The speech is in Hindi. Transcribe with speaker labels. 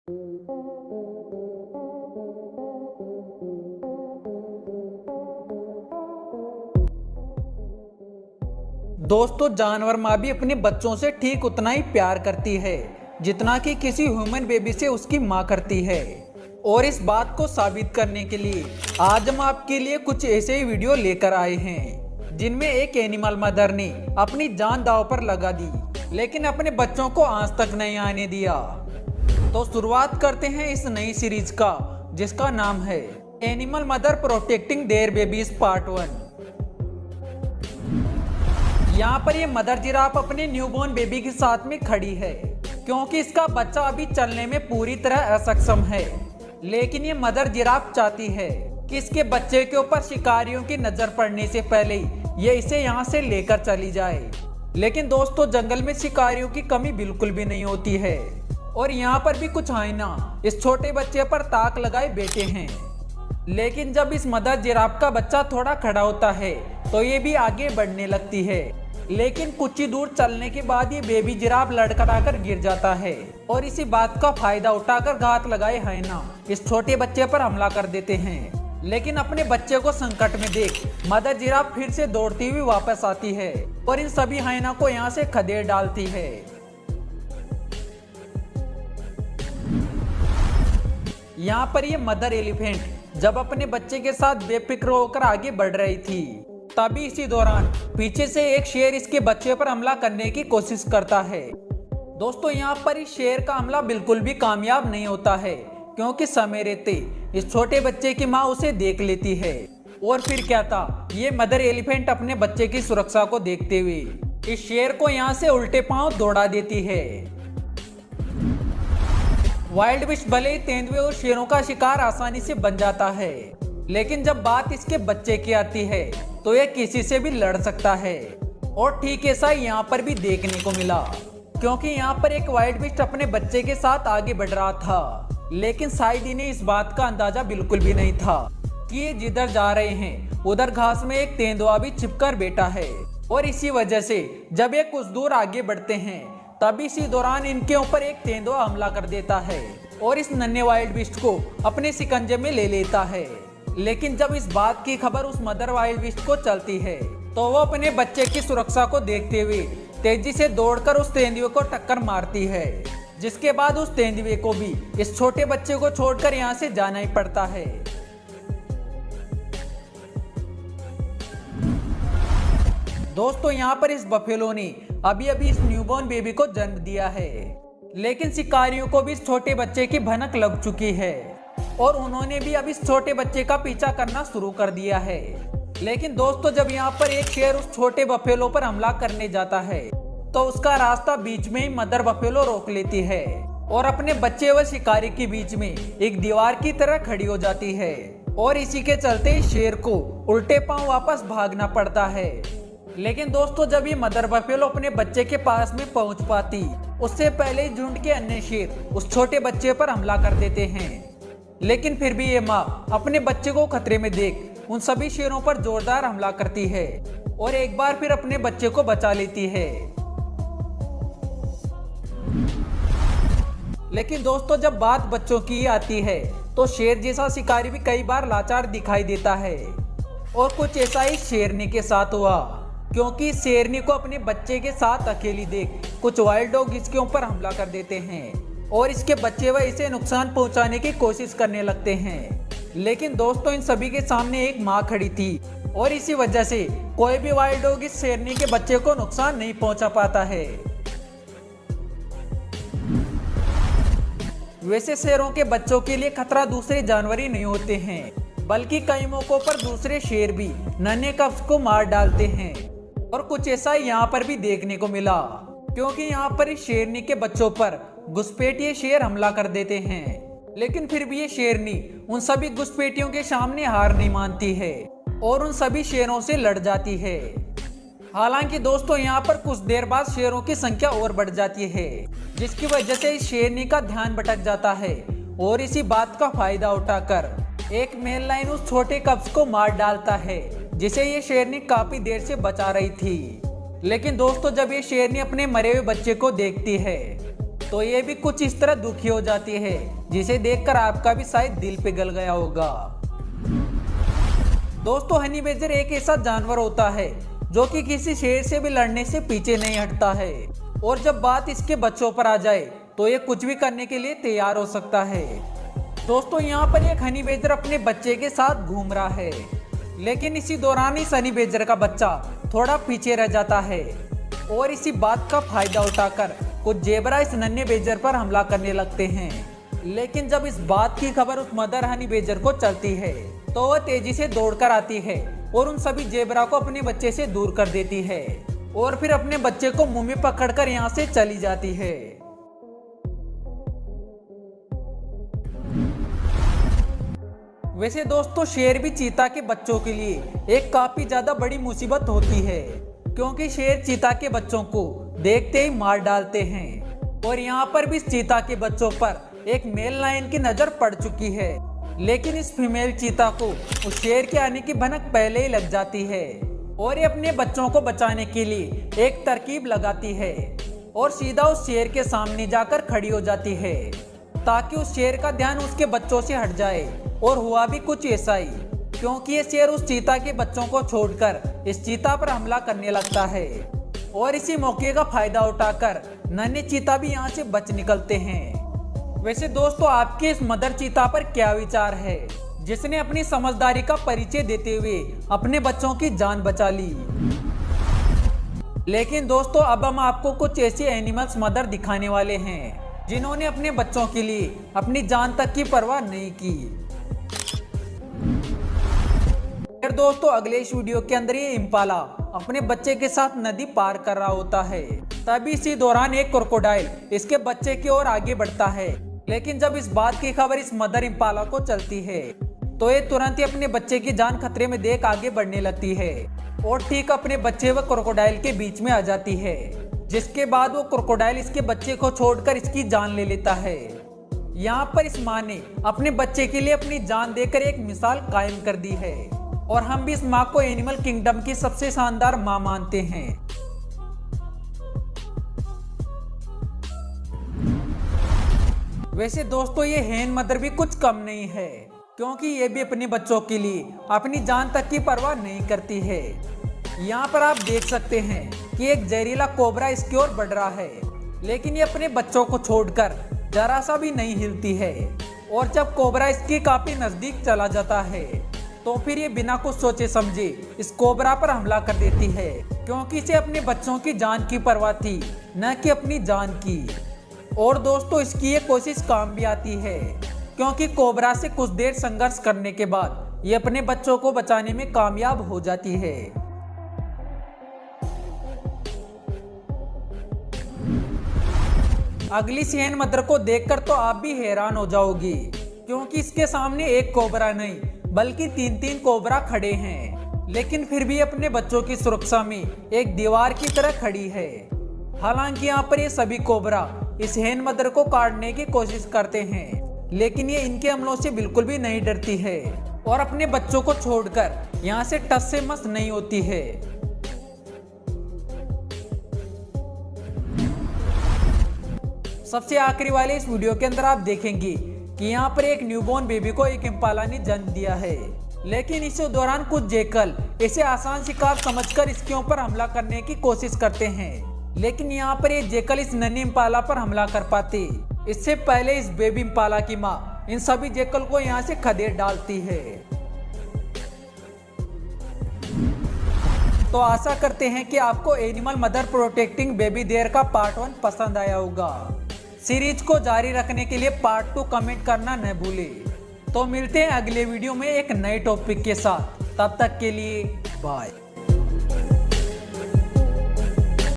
Speaker 1: दोस्तों, जानवर माँ भी अपने बच्चों से ठीक उतना ही प्यार करती है जितना कि किसी ह्यूमन बेबी से उसकी माँ करती है। और इस बात को साबित करने के लिए आज हम आपके लिए कुछ ऐसे ही वीडियो लेकर आए हैं जिनमें एक एनिमल मदर ने अपनी जान दांव पर लगा दी लेकिन अपने बच्चों को आज तक नहीं आने दिया। तो शुरुआत करते हैं इस नई सीरीज का जिसका नाम है animal mother protecting there babies part 1। यहाँ पर ये मदर जिराफ अपने न्यूबॉर्न बेबी के साथ में खड़ी है क्योंकि इसका बच्चा अभी चलने में पूरी तरह असक्षम है। लेकिन ये मदर जिराफ चाहती है कि इसके बच्चे के ऊपर शिकारियों की नजर पड़ने से पहले ये इसे यहाँ से लेकर चली जाए। लेकिन दोस्तों, जंगल में शिकारियों की कमी बिल्कुल भी नहीं होती है और यहाँ पर भी कुछ हाइना इस छोटे बच्चे पर ताक लगाए बैठे हैं। लेकिन जब इस मदर जिराफ का बच्चा थोड़ा खड़ा होता है तो ये भी आगे बढ़ने लगती है। लेकिन कुछ ही दूर चलने के बाद ये बेबी जिराफ लड़खड़ाकर गिर जाता है और इसी बात का फायदा उठाकर घात लगाए हाइना इस छोटे बच्चे पर हमला कर देते हैं। लेकिन अपने बच्चे को संकट में देख मदर जिराफ फिर से दौड़ती हुई वापस आती है और इन सभी हाइना को यहाँ से खदेड़ डालती है। यहाँ पर ये मदर एलिफेंट जब अपने बच्चे के साथ बेफिक्र होकर आगे बढ़ रही थी तभी इसी दौरान पीछे से एक शेर इसके बच्चे पर हमला करने की कोशिश करता है। दोस्तों, यहाँ पर इस शेर का हमला बिल्कुल भी कामयाब नहीं होता है क्योंकि समय रहते इस छोटे बच्चे की माँ उसे देख लेती है। और फिर क्या था, ये मदर एलिफेंट अपने बच्चे की सुरक्षा को देखते हुए इस शेर को यहाँ से उल्टे पांव दौड़ा देती है। वाइल्ड बिस्ट भले ही तेंदुए और शेरों का शिकार आसानी से बन जाता है लेकिन जब बात इसके बच्चे की आती है तो यह किसी से भी लड़ सकता है। और ठीक ऐसा ही यहाँ पर भी देखने को मिला क्योंकि यहाँ पर एक वाइल्ड बिस्ट अपने बच्चे के साथ आगे बढ़ रहा था लेकिन शायद इन्हें इस बात का अंदाजा बिल्कुल भी नहीं था कि ये जिधर जा रहे हैं उधर घास में एक तेंदुआ भी छिपकर बैठा है। और इसी वजह से जब ये कुछ दूर आगे बढ़ते हैं तभी इसी दौरान इनके ऊपर एक तेंदुआ हमला कर देता है और इस नन्हे वाइल्ड बिस्ट को अपने शिकंजे में ले लेता है। लेकिन जब इस बात की खबर उस मदर वाइल्ड बिस्ट को चलती है तो वो अपने बच्चे की सुरक्षा को देखते हुए तेजी से दौड़कर उस तेंदुए को टक्कर मारती है, जिसके बाद उस तेंदुए को भी इस छोटे बच्चे को छोड़कर यहाँ से जाना ही पड़ता है। दोस्तों, यहाँ पर इस बफेलो ने अभी अभी इस न्यूबॉर्न बेबी को जन्म दिया है लेकिन शिकारियों को भी इस छोटे बच्चे की भनक लग चुकी है और उन्होंने भी अब इस छोटे बच्चे का पीछा करना शुरू कर दिया है। लेकिन दोस्तों, जब यहाँ पर एक शेर उस छोटे बफेलो पर हमला करने जाता है तो उसका रास्ता बीच में ही मदर बफेलो रोक लेती है और अपने बच्चे व शिकारी के बीच में एक दीवार की तरह खड़ी हो जाती है और इसी के चलते शेर को उल्टे पांव वापस भागना पड़ता है। लेकिन दोस्तों, जब ये मदर बफेलो अपने बच्चे के पास में पहुंच पाती उससे पहले ही झुंड के अन्य शेर उस छोटे बच्चे पर हमला कर देते हैं। लेकिन फिर भी ये माँ अपने बच्चे को खतरे में देख उन सभी शेरों पर जोरदार हमला करती है और एक बार फिर अपने बच्चे को बचा लेती है। लेकिन दोस्तों, जब बात बच्चों की आती है तो शेर जैसा शिकारी भी कई बार लाचार दिखाई देता है और कुछ ऐसा ही शेरनी के साथ हुआ क्योंकि शेरनी को अपने बच्चे के साथ अकेली देख कुछ वाइल्ड डॉग इसके ऊपर हमला कर देते हैं और इसके बच्चे व इसे नुकसान पहुंचाने की कोशिश करने लगते हैं। लेकिन दोस्तों, इन सभी के सामने एक माँ खड़ी थी और इसी वजह से कोई भी वाइल्ड डॉग इस शेरनी के बच्चे को नुकसान नहीं पहुंचा पाता है। वैसे शेरों के बच्चों के लिए खतरा दूसरे जानवर ही नहीं होते हैं बल्कि कई मौकों पर दूसरे शेर भी नन्हे कब्ज को मार डालते हैं और कुछ ऐसा यहाँ पर भी देखने को मिला क्योंकि यहाँ पर इस शेरनी के बच्चों पर घुसपैठिए शेर हमला कर देते हैं। लेकिन फिर भी ये शेरनी उन सभी घुसपैठियों के सामने हार नहीं मानती है और उन सभी शेरों से लड़ जाती है। हालांकि दोस्तों, यहाँ पर कुछ देर बाद शेरों की संख्या और बढ़ जाती है जिसकी वजह से इस शेरनी का ध्यान भटक जाता है और इसी बात का फायदा उठाकर एक मेल लाइन उस छोटे कब्ज को मार डालता है जिसे ये शेरनी काफी देर से बचा रही थी। लेकिन दोस्तों, जब ये शेरनी अपने मरे हुए बच्चे को देखती है तो ये भी कुछ इस तरह दुखी हो जाती है, जिसे देखकर आपका भी शायद दिल पिघल गया होगा। दोस्तों, हनी बेजर एक ऐसा जानवर होता है जो कि किसी शेर से भी लड़ने से पीछे नहीं हटता है, और जब बात इसके बच्चों पर आ जाए तो ये कुछ भी करने के लिए तैयार हो सकता है। दोस्तों, यहाँ पर एक हनी बेजर अपने बच्चे के साथ घूम रहा है, लेकिन इसी दौरान इस हनी बेजर का बच्चा थोड़ा पीछे रह जाता है, और इसी बात का फायदा उठाकर कुछ जेबरा इस नन्हे बेजर पर हमला करने लगते हैं। लेकिन जब इस बात की खबर उस मदर हनी बेजर को चलती है तो वह तेजी से दौड़कर आती है और उन सभी जेबरा को अपने बच्चे से दूर कर देती है, और फिर अपने बच्चे को मुंह में पकड़कर यहाँ से चली जाती है। वैसे दोस्तों, शेर भी चीता के बच्चों के लिए एक काफी ज्यादा बड़ी मुसीबत होती है, क्योंकि शेर चीता के बच्चों को देखते ही मार डालते हैं, और यहाँ पर भी इस चीता के बच्चों पर एक मेल लायन की नजर पड़ चुकी है। लेकिन इस फीमेल चीता को उस शेर के आने की भनक पहले ही लग जाती है, और ये अपने बच्चों को बचाने के लिए एक तरकीब लगाती है और सीधा उस शेर के सामने जाकर खड़ी हो जाती है, ताकि उस शेर का ध्यान उसके बच्चों से हट जाए। और हुआ भी कुछ ऐसा ही, क्योंकि ये शेर उस चीता के बच्चों को छोड़कर इस चीता पर हमला करने लगता है, और इसी मौके का फायदा उठाकर नन्हे चीता भी यहाँ से बच निकलते हैं। वैसे दोस्तों, आपके इस मदर चीता पर क्या विचार है, जिसने अपनी समझदारी का परिचय देते हुए अपने बच्चों की जान बचा ली? लेकिन दोस्तों, अब हम आपको कुछ ऐसे एनिमल्स मदर दिखाने वाले हैं जिन्होंने अपने बच्चों के लिए अपनी जान तक की परवाह नहीं की। फिर दोस्तों, अगले इस वीडियो के अंदर ये इम्पाला अपने बच्चे के साथ नदी पार कर रहा होता है, तभी इसी दौरान एक क्रोकोडाइल इसके बच्चे की ओर आगे बढ़ता है। लेकिन जब इस बात की खबर इस मदर इम्पाला को चलती है तो ये तुरंत ही अपने बच्चे की जान खतरे में देख आगे बढ़ने लगती है, और ठीक अपने बच्चे व क्रोकोडाइल के बीच में आ जाती है, जिसके बाद वो क्रोकोडाइल इसके बच्चे को छोड़कर इसकी जान ले लेता है। यहाँ पर इस माँ ने अपने बच्चे के लिए अपनी जान देकर एक मिसाल कायम कर दी है, और हम भी इस माँ को एनिमल किंगडम की सबसे शानदार माँ मानते हैं। वैसे दोस्तों, ये हेन मदर भी कुछ कम नहीं है, क्योंकि ये भी अपने बच्चों के लिए अपनी जान तक की परवाह नहीं करती है। यहाँ पर आप देख सकते हैं कि एक जहरीला कोबरा इसकी ओर बढ़ रहा है, लेकिन ये अपने बच्चों को छोड़कर जरा सा भी नहीं हिलती है, और जब कोबरा इसके काफी नजदीक चला जाता है तो फिर ये बिना कुछ सोचे समझे इस कोबरा पर हमला कर देती है, क्योंकि इसे अपने बच्चों की जान की परवाह थी, न कि अपनी जान की। और दोस्तों, इसकी ये कोशिश काम भी आती है, क्योंकि कोबरा से कुछ देर संघर्ष करने के बाद ये अपने बच्चों को बचाने में कामयाब हो जाती है। अगली हेन मदर को देखकर तो आप भी हैरान हो जाओगी, क्योंकि इसके सामने एक कोबरा नहीं बल्कि 3 कोबरा खड़े हैं, लेकिन फिर भी अपने बच्चों की सुरक्षा में एक दीवार की तरह खड़ी है। हालांकि यहाँ पर ये सभी कोबरा इस हेन मदर को काटने की कोशिश करते हैं, लेकिन ये इनके हमलों से बिल्कुल भी नहीं डरती है, और अपने बच्चों को छोड़कर यहाँ से टस से मस नहीं होती है। सबसे आखिरी वाले इस वीडियो के अंदर आप देखेंगे कि यहाँ पर एक न्यूबॉर्न बेबी को एक इम्पाला ने जन्म दिया है, लेकिन इस दौरान कुछ जेकल इसे आसान शिकार समझकर इसके ऊपर हमला करने की कोशिश करते हैं, लेकिन यहाँ पर ये जेकल इस नन्हे इम्पाला पर हमला कर पाते इससे पहले इस बेबी इम्पाला की माँ इन सभी जेकल को यहाँ से खदेड़ डालती है। तो आशा करते हैं कि आपको animal mother protecting baby there का पार्ट 1 पसंद आया होगा। सीरीज को जारी रखने के लिए पार्ट 2 कमेंट करना न भूलें। तो मिलते हैं अगले वीडियो में एक नए टॉपिक के साथ, तब तक के लिए बाय।